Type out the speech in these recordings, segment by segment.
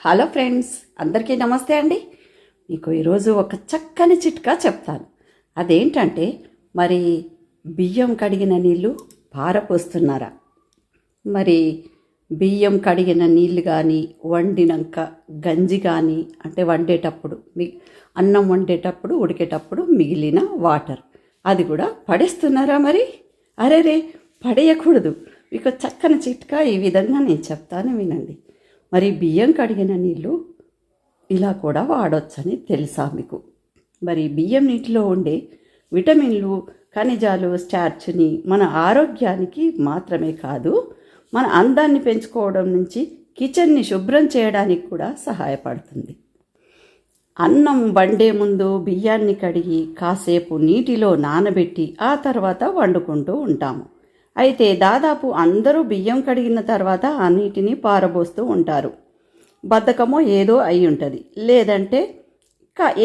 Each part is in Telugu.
హలో ఫ్రెండ్స్, అందరికీ నమస్తే అండి. మీకు ఈరోజు ఒక చక్కని చిట్కా చెప్తాను. అదేంటంటే, మరి బియ్యం కడిగిన నీళ్ళు పారపోస్తున్నారా? మరి బియ్యం కడిగిన నీళ్ళు కానీ, వండినాక గంజి కానీ, అంటే వండేటప్పుడు అన్నం వండేటప్పుడు ఉడికేటప్పుడు మిగిలిన వాటర్ అది కూడా పడేస్తున్నారా? మరి అరేరే, పడేయకూడదు. మీకు చక్కని చిట్కా ఈ విధంగా నేను చెప్తాను, వినండి. మరి బియ్యం కడిగిన నీళ్ళు ఇలా కూడా వాడొచ్చని తెలుసా మీకు? మరి బియ్యం నీటిలో ఉండే విటమిన్లు, ఖనిజాలు, స్టార్చ్ని మన ఆరోగ్యానికి మాత్రమే కాదు, మన అందాన్ని పెంచుకోవడం నుంచి కిచెన్ని శుభ్రం చేయడానికి కూడా సహాయపడుతుంది. అన్నం వండే ముందు బియ్యాన్ని కడిగి కాసేపు నీటిలో నానబెట్టి ఆ తర్వాత వండుకుంటూ ఉంటాము. అయితే దాదాపు అందరూ బియ్యం కడిగిన తర్వాత ఆ నీటిని పారబోస్తూ ఉంటారు. బద్ధకమో ఏదో అయి ఉంటుంది, లేదంటే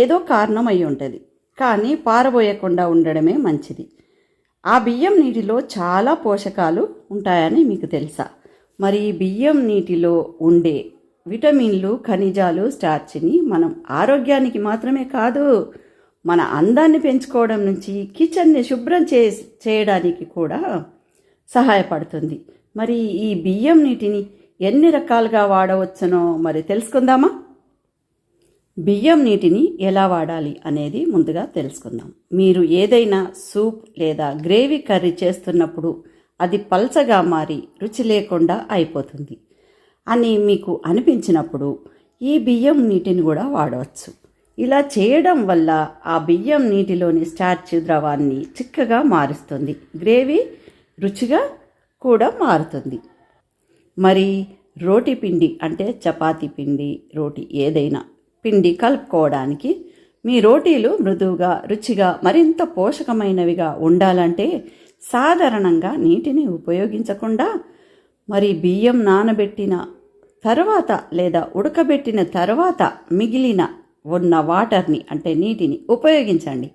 ఏదో కారణం అయి ఉంటుంది. కానీ పారబోయకుండా ఉండడమే మంచిది. ఆ బియ్యం నీటిలో చాలా పోషకాలు ఉంటాయని మీకు తెలుసా? మరి బియ్యం నీటిలో ఉండే విటమిన్లు, ఖనిజాలు, స్టార్చ్ని మనం ఆరోగ్యానికి మాత్రమే కాదు, మన అందాన్ని పెంచుకోవడం నుంచి కిచెన్ని శుభ్రం చేయడానికి కూడా సహాయపడుతుంది. మరి ఈ బియ్యం నీటిని ఎన్ని రకాలుగా వాడవచ్చునో మరి తెలుసుకుందామా? బియ్యం నీటిని ఎలా వాడాలి అనేది ముందుగా తెలుసుకుందాం. మీరు ఏదైనా సూప్ లేదా గ్రేవీ కర్రీ చేస్తున్నప్పుడు అది పల్చగా మారి రుచి లేకుండా అయిపోతుంది అని మీకు అనిపించినప్పుడు ఈ బియ్యం నీటిని కూడా వాడవచ్చు. ఇలా చేయడం వల్ల ఆ బియ్యం నీటిలోని స్టార్చ్ ద్రవాన్ని చిక్కగా మారుస్తుంది, గ్రేవీ రుచిగా కూడా మారుతుంది. మరి రోటి పిండి అంటే చపాతీ పిండి, రోటి ఏదైనా పిండి కలుపుకోవడానికి మీ రోటీలు మృదువుగా, రుచిగా, మరింత పోషకమైనవిగా ఉండాలంటే సాధారణంగా నీటిని ఉపయోగించకుండా మరి బియ్యం నానబెట్టిన తర్వాత లేదా ఉడకబెట్టిన తర్వాత మిగిలిన ఉన్న వాటర్ని అంటే నీటిని ఉపయోగించండి.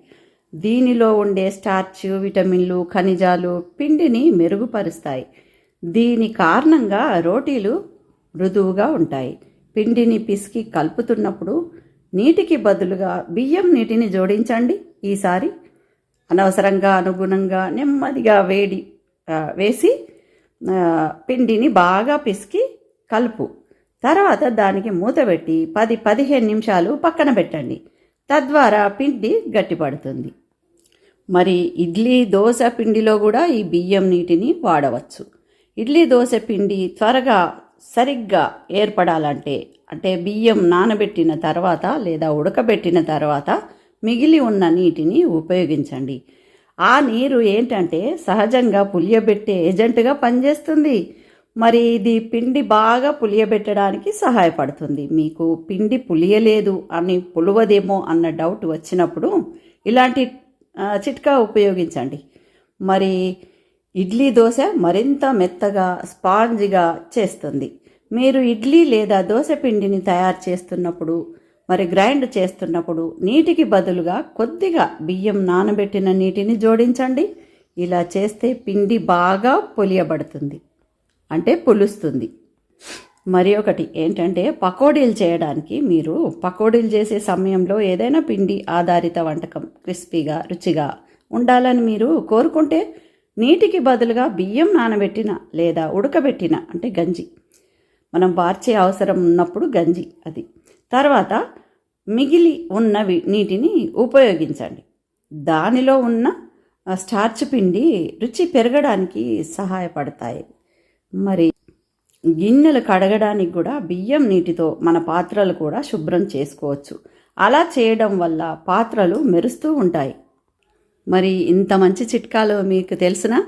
దీనిలో ఉండే స్టార్చ్, విటమిన్లు, ఖనిజాలు పిండిని మెరుగుపరుస్తాయి. దీని కారణంగా రోటీలు మృదువుగా ఉంటాయి. పిండిని పిసికి కలుపుతున్నప్పుడు నీటికి బదులుగా బియ్యం నీటిని జోడించండి. ఈసారి అనవసరంగా అనుగుణంగా నెమ్మదిగా వేసి పిండిని బాగా పిసికి కలుపు. తర్వాత దానికి మూత పెట్టి 10-15 నిమిషాలు పక్కన పెట్టండి. తద్వారా పిండి గట్టిపడుతుంది. మరి ఇడ్లీ, దోశ పిండిలో కూడా ఈ బియ్యం నీటిని వాడవచ్చు. ఇడ్లీ, దోశ పిండి త్వరగా సరిగ్గా ఏర్పడాలంటే అంటే బియ్యం నానబెట్టిన తర్వాత లేదా ఉడకబెట్టిన తర్వాత మిగిలి ఉన్న నీటిని ఉపయోగించండి. ఆ నీరు ఏంటంటే సహజంగా పులియబెట్టే ఏజెంట్గా పనిచేస్తుంది. మరి ఇది పిండి బాగా పులియబెట్టడానికి సహాయపడుతుంది. మీకు పిండి పులియలేదు అని, పులువదేమో అన్న డౌట్ వచ్చినప్పుడు ఇలాంటి చిట్కా ఉపయోగించండి. మరి ఇడ్లీ, దోశ మరింత మెత్తగా, స్పాంజిగా చేస్తుంది. మీరు ఇడ్లీ లేదా దోశ పిండిని తయారు చేస్తున్నప్పుడు మరి గ్రైండ్ చేస్తున్నప్పుడు నీటికి బదులుగా కొద్దిగా బియ్యం నానబెట్టిన నీటిని జోడించండి. ఇలా చేస్తే పిండి బాగా పులియబడుతుంది, అంటే పులుస్తుంది. మరి ఒకటి ఏంటంటే, పకోడీలు చేయడానికి మీరు పకోడీలు చేసే సమయంలో ఏదైనా పిండి ఆధారిత వంటకం క్రిస్పీగా, రుచిగా ఉండాలని మీరు కోరుకుంటే నీటికి బదులుగా బియ్యం నానబెట్టిన లేదా ఉడకబెట్టిన అంటే గంజి, మనం వార్చే అవసరం ఉన్నప్పుడు గంజి, అది తర్వాత మిగిలి ఉన్న నీటిని ఉపయోగించండి. దానిలో ఉన్న స్టార్చ్ పిండి రుచి పెరగడానికి సహాయపడతాయి. మరి గిన్నెలు కడగడానికి కూడా బియ్యం నీటితో మన పాత్రలు కూడా శుభ్రం చేసుకోవచ్చు. అలా చేయడం వల్ల పాత్రలు మెరుస్తూ ఉంటాయి. మరి ఇంత మంచి చిట్కాలు మీకు తెలుసునా?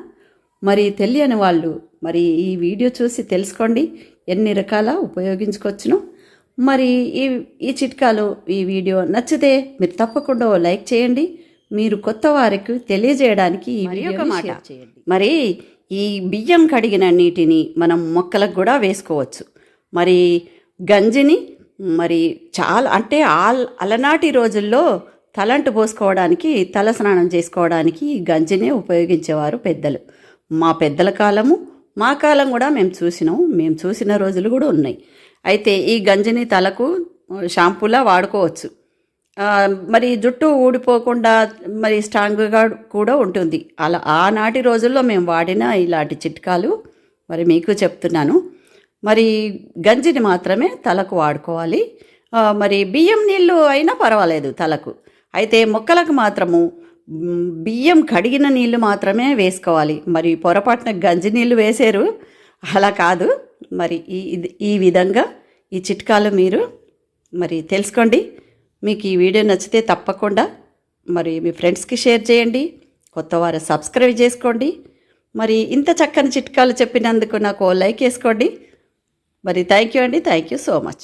మరి తెలియని వాళ్ళు మరి ఈ వీడియో చూసి తెలుసుకోండి ఎన్ని రకాల ఉపయోగించుకోవచ్చును. మరి ఈ చిట్కాలు, ఈ వీడియో నచ్చితే మీరు తప్పకుండా లైక్ చేయండి. మీరు కొత్త వారికి తెలియజేయడానికి ఈ వీడియో షేర్ చేయండి. మరి ఈ బియ్యం కడిగిన నీటిని మనం మొక్కలకు కూడా వేసుకోవచ్చు. మరి గంజిని మరి చాలా అంటే అలనాటి రోజుల్లో తలంటు పోసుకోవడానికి, తల స్నానం చేసుకోవడానికి గంజినే ఉపయోగించేవారు పెద్దలు. మా పెద్దల కాలము, మా కాలం కూడా మేము చూసిన రోజులు కూడా ఉన్నాయి. అయితే ఈ గంజిని తలకు షాంపూలా వాడుకోవచ్చు. మరి జుట్టు ఊడిపోకుండా మరి స్ట్రాంగ్గా కూడా ఉంటుంది. అలా ఆనాటి రోజుల్లో మేము వాడిన ఇలాంటి చిట్కాలు మరి మీకు చెప్తున్నాను. మరి గంజిని మాత్రమే తలకు వాడుకోవాలి. మరి బియ్యం నీళ్ళు అయినా పర్వాలేదు తలకు. అయితే మొక్కలకు మాత్రము బియ్యం కడిగిన నీళ్ళు మాత్రమే వేసుకోవాలి. మరి పొరపాటున గంజి నీళ్ళు వేసారు, అలా కాదు. మరి ఈ విధంగా ఈ చిట్కాలు మీరు మరి తెలుసుకోండి. మీకు ఈ వీడియో నచ్చితే తప్పకుండా మరి మీ ఫ్రెండ్స్కి షేర్ చేయండి. కొత్తవారు సబ్స్క్రైబ్ చేసుకోండి. మరి ఇంత చక్కని చిట్కాలు చెప్పినందుకు నాకు లైక్ వేసుకోండి. మరి థ్యాంక్ యూ అండి. Thank you so much.